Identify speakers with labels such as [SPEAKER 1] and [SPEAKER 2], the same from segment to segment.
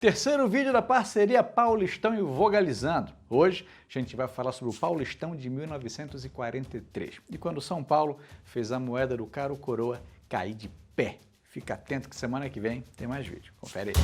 [SPEAKER 1] Terceiro vídeo da parceria Paulistão e Vogalizando. Hoje a gente vai falar sobre o Paulistão de 1943 e quando o São Paulo fez a moeda do caro coroa cair de pé. Fica atento que semana que vem tem mais vídeo. Confere aí.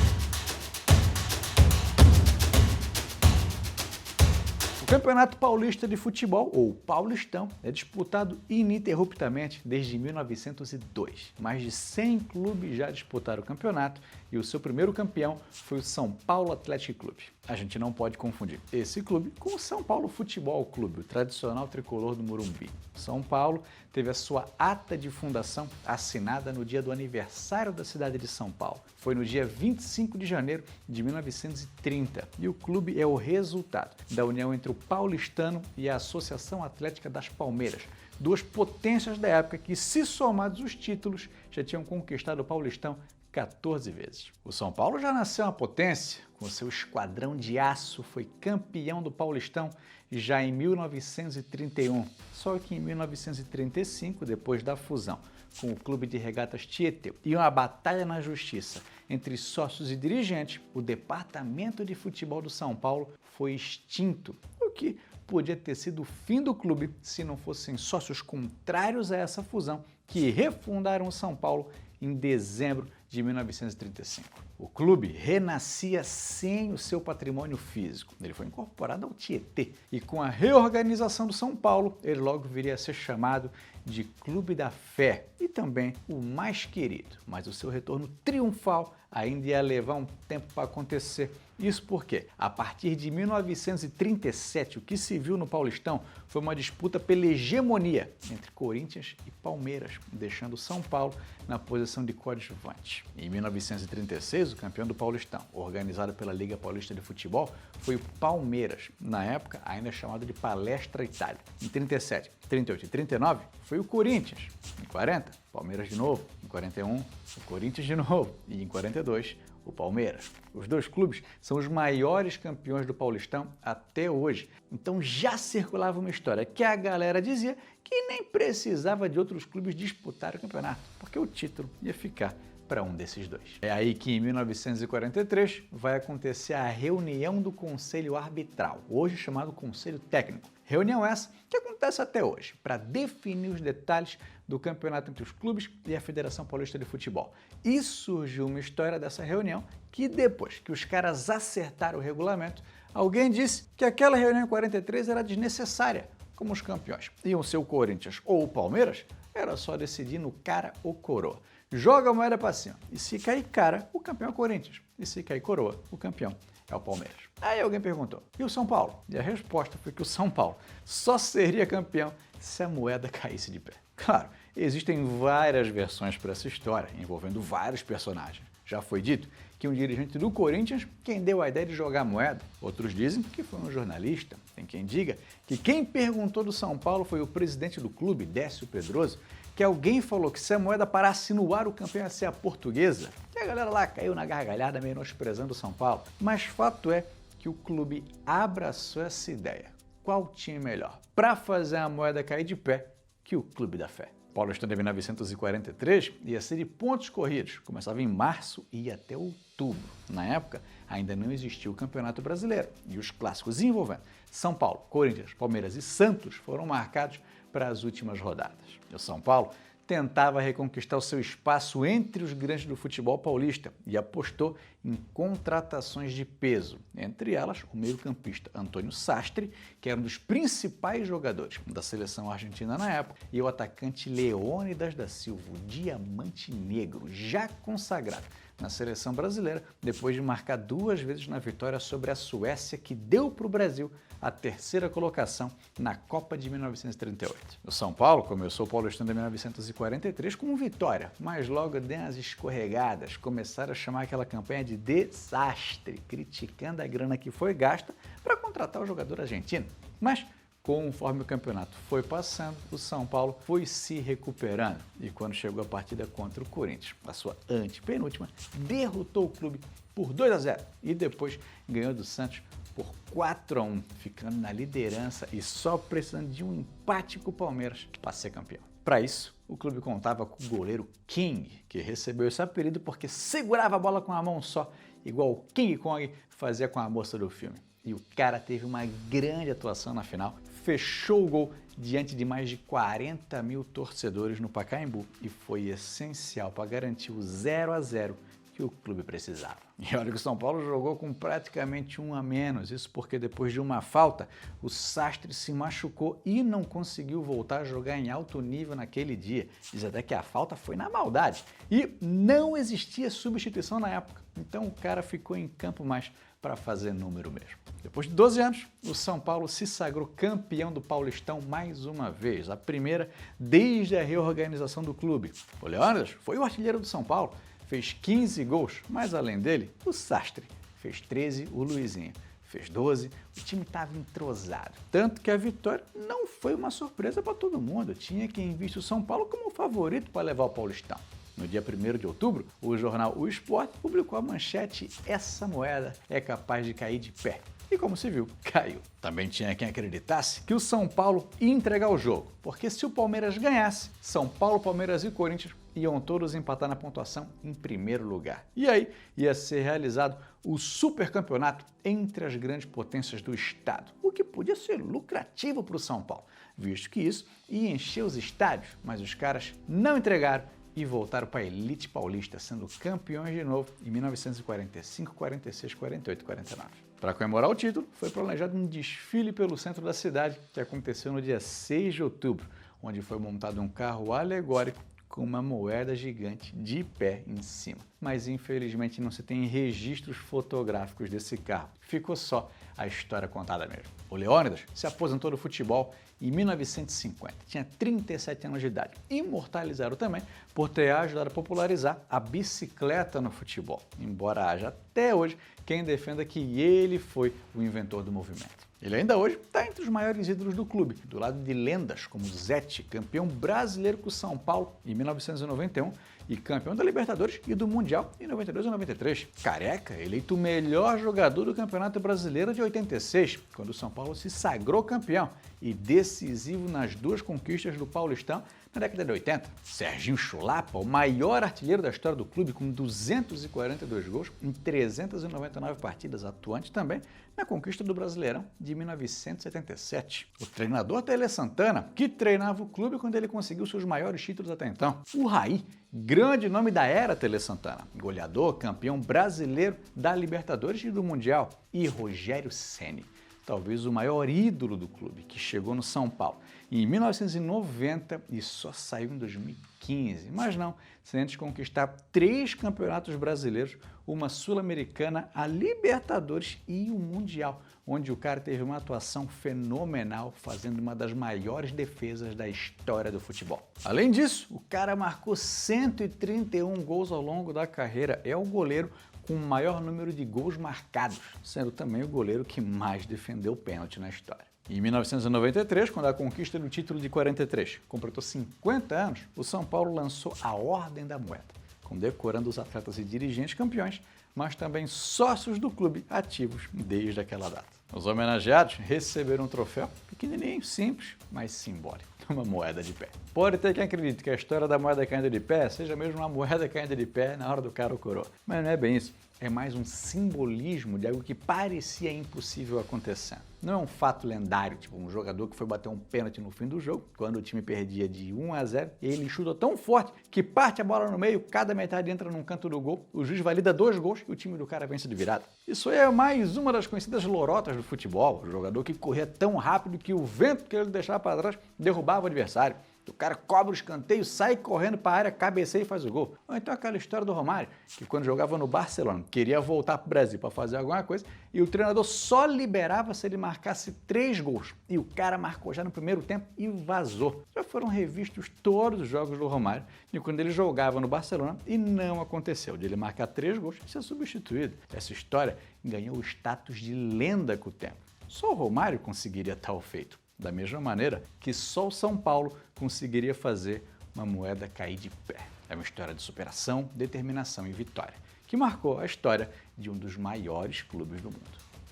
[SPEAKER 1] O Campeonato Paulista de Futebol, ou Paulistão, é disputado ininterruptamente desde 1902. Mais de 100 clubes já disputaram o campeonato e o seu primeiro campeão foi o São Paulo Atlético Clube. A gente não pode confundir esse clube com o São Paulo Futebol Clube, o tradicional tricolor do Morumbi. São Paulo teve a sua ata de fundação assinada no dia do aniversário da cidade de São Paulo. Foi no dia 25 de janeiro de 1930 e o clube é o resultado da união entre o Paulistano e a Associação Atlética das Palmeiras, duas potências da época que, se somados os títulos, já tinham conquistado o Paulistão 14 vezes. O São Paulo já nasceu uma potência, com seu esquadrão de aço foi campeão do Paulistão já em 1931. Só que em 1935, depois da fusão com o Clube de Regatas Tietê e uma batalha na justiça entre sócios e dirigentes, o Departamento de Futebol do São Paulo foi extinto, o que podia ter sido o fim do clube se não fossem sócios contrários a essa fusão que refundaram o São Paulo em dezembro de 1935. O clube renascia sem o seu patrimônio físico. Ele foi incorporado ao Tietê e com a reorganização do São Paulo, ele logo viria a ser chamado de Clube da Fé e também o mais querido. Mas o seu retorno triunfal ainda ia levar um tempo para acontecer. Isso porque, a partir de 1937, o que se viu no Paulistão foi uma disputa pela hegemonia entre Corinthians e Palmeiras, deixando o São Paulo na posição de coadjuvante. Em 1936, o campeão do Paulistão, organizado pela Liga Paulista de Futebol, foi o Palmeiras, na época ainda chamado de Palestra Itália. Em 37, 38 e 39, foi o Corinthians. Em 40, Palmeiras de novo. Em 41, o Corinthians de novo. E em 42, o Palmeiras. Os dois clubes são os maiores campeões do Paulistão até hoje. Então já circulava uma história que a galera dizia que nem precisava de outros clubes disputar o campeonato, porque o título ia ficar para um desses dois. É aí que em 1943 vai acontecer a reunião do Conselho Arbitral, hoje chamado Conselho Técnico. Reunião essa que acontece até hoje, para definir os detalhes do campeonato entre os clubes e a Federação Paulista de Futebol. E surgiu uma história dessa reunião que depois que os caras acertaram o regulamento, alguém disse que aquela reunião em 43 era desnecessária, como os campeões iam ser o Corinthians ou o Palmeiras, era só decidir no cara ou coroa. Joga a moeda para cima, e se cair cara, o campeão é o Corinthians, e se cair coroa, o campeão é o Palmeiras. Aí alguém perguntou, e o São Paulo? E a resposta foi que o São Paulo só seria campeão se a moeda caísse de pé. Claro, existem várias versões para essa história, envolvendo vários personagens. Já foi dito que um dirigente do Corinthians quem deu a ideia de jogar a moeda. Outros dizem que foi um jornalista. Tem quem diga que quem perguntou do São Paulo foi o presidente do clube, Décio Pedroso, que alguém falou que se a moeda parasse no ar, o campeão ia ser a Portuguesa. E a galera lá caiu na gargalhada, menosprezando o São Paulo. Mas fato é que o clube abraçou essa ideia. Qual time melhor para fazer a moeda cair de pé que o Clube da Fé? O Paulistão de 1943 ia ser de pontos corridos, começava em março e ia até outubro. Na época, ainda não existia o Campeonato Brasileiro e os clássicos envolvendo São Paulo, Corinthians, Palmeiras e Santos foram marcados para as últimas rodadas. E o São Paulo tentava reconquistar o seu espaço entre os grandes do futebol paulista e apostou em contratações de peso, entre elas o meio-campista Antônio Sastre, que era um dos principais jogadores da seleção argentina na época, e o atacante Leônidas da Silva, o Diamante Negro, já consagrado na seleção brasileira, depois de marcar 2 vezes na vitória sobre a Suécia, que deu para o Brasil a 3ª colocação na Copa de 1938. O São Paulo começou o Paulistão de 1943 com vitória, mas logo deu umas escorregadas, começaram a chamar aquela campanha de desastre, criticando a grana que foi gasta para contratar o jogador argentino. Mas conforme o campeonato foi passando, o São Paulo foi se recuperando e quando chegou a partida contra o Corinthians, a sua antepenúltima, derrotou o clube por 2-0 e depois ganhou do Santos por 4-1, ficando na liderança e só precisando de um empate com o Palmeiras para ser campeão. Para isso, o clube contava com o goleiro King, que recebeu esse apelido porque segurava a bola com a mão só igual o King Kong fazia com a moça do filme. E o cara teve uma grande atuação na final, fechou o gol diante de mais de 40 mil torcedores no Pacaembu e foi essencial para garantir o 0-0 que o clube precisava. E olha que o São Paulo jogou com praticamente um a menos, isso porque depois de uma falta, o Sastre se machucou e não conseguiu voltar a jogar em alto nível naquele dia. Diz até que a falta foi na maldade e não existia substituição na época, então o cara ficou em campo mais para fazer número mesmo. Depois de 12 anos, o São Paulo se sagrou campeão do Paulistão mais uma vez, a primeira desde a reorganização do clube. O Leônidas foi o artilheiro do São Paulo, fez 15 gols, mas além dele, o Sastre fez 13, o Luizinho fez 12, o time estava entrosado. Tanto que a vitória não foi uma surpresa para todo mundo, tinha quem visse o São Paulo como favorito para levar o Paulistão. No dia 1º de outubro, o jornal O Sport publicou a manchete "Essa moeda é capaz de cair de pé". E como se viu, caiu. Também tinha quem acreditasse que o São Paulo ia entregar o jogo, porque se o Palmeiras ganhasse, São Paulo, Palmeiras e Corinthians iam todos empatar na pontuação em primeiro lugar. E aí ia ser realizado o supercampeonato entre as grandes potências do estado, o que podia ser lucrativo para o São Paulo, visto que isso ia encher os estádios, mas os caras não entregaram e voltaram para a elite paulista, sendo campeões de novo em 1945, 46, 48 e 49. Para comemorar o título, foi planejado um desfile pelo centro da cidade, que aconteceu no dia 6 de outubro, onde foi montado um carro alegórico com uma moeda gigante de pé em cima. Mas infelizmente não se tem registros fotográficos desse carro. Ficou só a história contada mesmo. O Leônidas se aposentou do futebol em 1950, tinha 37 anos de idade. Imortalizaram também por ter ajudado a popularizar a bicicleta no futebol, embora haja até hoje quem defenda que ele foi o inventor do movimento. Ele ainda hoje está entre os maiores ídolos do clube, do lado de lendas como Zete, campeão brasileiro com o São Paulo em 1991 e campeão da Libertadores e do Mundial em 92 e 93. Careca, eleito o melhor jogador do Campeonato Brasileiro de 86, quando o São Paulo se sagrou campeão e decisivo nas duas conquistas do Paulistão na década de 80. Serginho Chulapa, o maior artilheiro da história do clube, com 242 gols em 399 partidas, atuante também na conquista do Brasileirão de 1977. O treinador Tele Santana, que treinava o clube quando ele conseguiu seus maiores títulos até então. O Raí, grande nome da era Tele Santana, goleador, campeão brasileiro da Libertadores e do Mundial. E Rogério Ceni, talvez o maior ídolo do clube, que chegou no São Paulo em 1990 e só saiu em 2015. Mas não, sem antes conquistar 3 campeonatos brasileiros, uma Sul-Americana, a Libertadores e o Mundial, onde o cara teve uma atuação fenomenal, fazendo uma das maiores defesas da história do futebol. Além disso, o cara marcou 131 gols ao longo da carreira, é o goleiro com o maior número de gols marcados, sendo também o goleiro que mais defendeu o pênalti na história. Em 1993, quando a conquista do título de 43 completou 50 anos, o São Paulo lançou a Ordem da Moeda, condecorando os atletas e dirigentes campeões, mas também sócios do clube ativos desde aquela data. Os homenageados receberam um troféu pequenininho, simples, mas simbólico, uma moeda de pé. Pode ter quem acredite que a história da moeda caindo de pé seja mesmo uma moeda caindo de pé na hora do cara ou coroa, mas não é bem isso. É mais um simbolismo de algo que parecia impossível acontecer. Não é um fato lendário, tipo um jogador que foi bater um pênalti no fim do jogo, quando o time perdia de 1-0, e ele chuta tão forte que parte a bola no meio, cada metade entra num canto do gol, o juiz valida 2 gols e o time do cara vence de virada. Isso é mais uma das conhecidas lorotas do futebol, o jogador que corria tão rápido que o vento que ele deixava para trás derrubava o adversário. O cara cobra o escanteio, sai correndo para a área, cabeceia e faz o gol. Ou então aquela história do Romário, que quando jogava no Barcelona, queria voltar para o Brasil para fazer alguma coisa, e o treinador só liberava se ele marcasse 3 gols. E o cara marcou já no primeiro tempo e vazou. Já foram revistos todos os jogos do Romário, de quando ele jogava no Barcelona, e não aconteceu de ele marcar 3 gols e ser substituído. Essa história ganhou o status de lenda com o tempo. Só o Romário conseguiria tal feito. Da mesma maneira que só o São Paulo conseguiria fazer uma moeda cair de pé. É uma história de superação, determinação e vitória, que marcou a história de um dos maiores clubes do mundo.